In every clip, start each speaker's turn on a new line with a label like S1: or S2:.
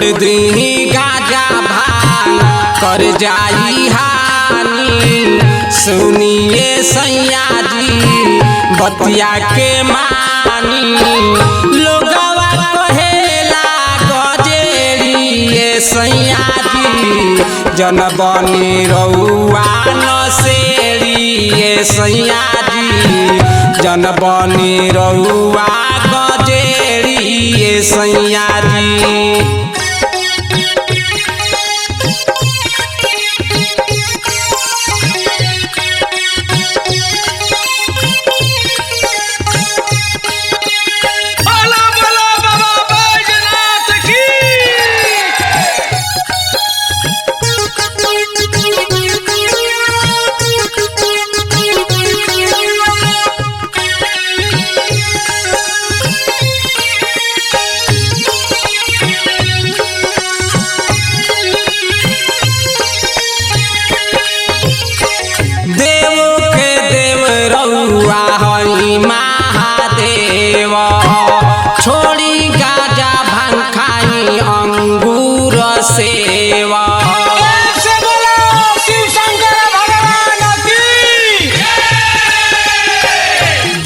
S1: छोड़ दी गाजा भांग कर जाई हानि। सुनिए सैया जी बतिया के मानी। लोगवा कहेला गजेरिए सैया जी जन बनी रउआ नसेरिए सैया जी जन बनी रउआ गजेरिए सैया जी। महादेव छोड़ी गाजा भांग खाई अंगूर सेवा।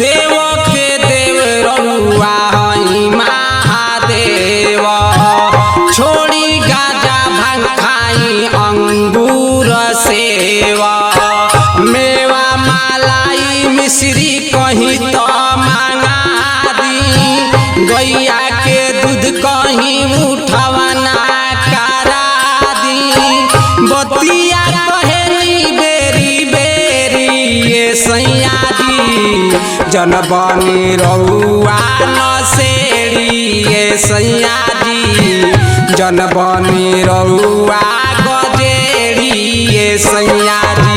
S1: देव के देव रउआ हई महादेव छोड़ी गाजा भांग खाई अंगूर सेवा। मेवा मलाई मिश्री कहीं तो मांगा दी। गैया के दूध कहीं उठवना करा दी। बतिया कहेली बेरी बेरी ये सैया जी जन बनी रउआ नसेरी ये सैया जी जन बनी रउआ गजेरी ये सैया जी।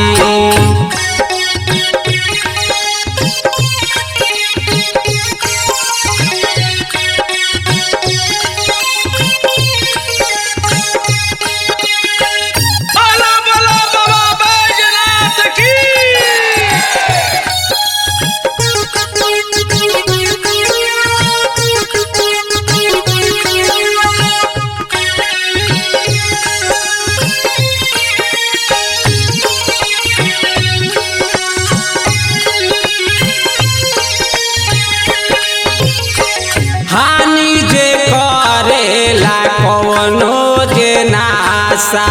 S1: हानि जे करेला कवनो जे नासा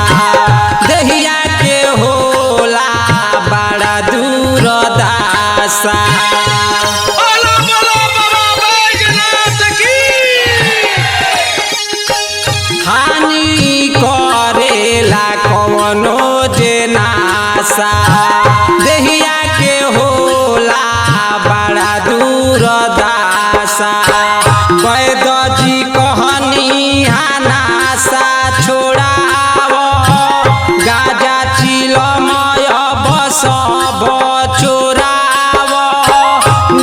S1: दहिया के होला बड़ा दूर दासा। हानि करेला कवनो जे नासा दहिया के होला बड़ा दूर दासा। वैद जी कहनी नासा छोड़ाव गाजा चिलमय बसब चोराव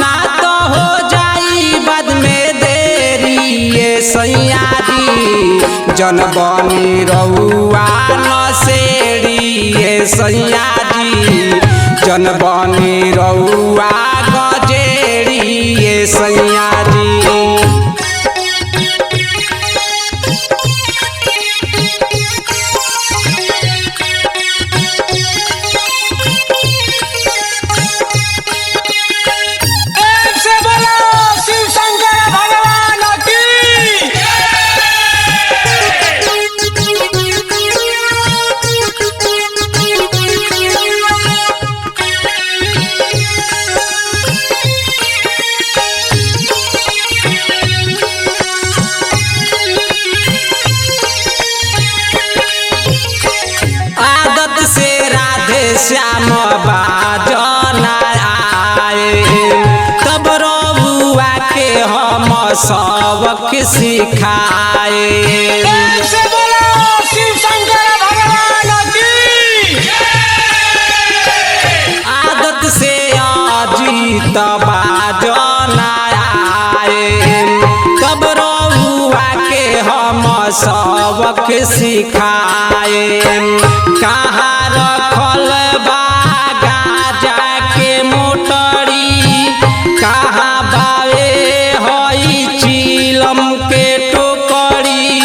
S1: ना तो हो जाई बाद में देरी ये सैया जी जन बनी रउआ नसेरी ये सैया जी जन बनी रउआ गजेरी ये सैया जी। श्याम बाजना आए तब रउआ के हम सबक सिखाए। आदत से अजीत बाजना आए तब रउआ के हम सबक सिखाए। कहाँ रखल बा गाजा के मोटरी कहाँ बावे हई चिलम के टोकरी।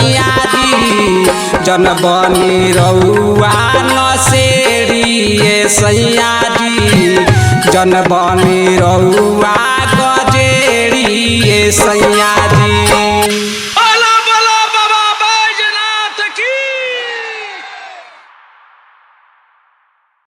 S1: सैया जी जन बनी रउआ नसेड़ी ये सैया जी जन बनी रउआ गजेड़ी ये सैया जी।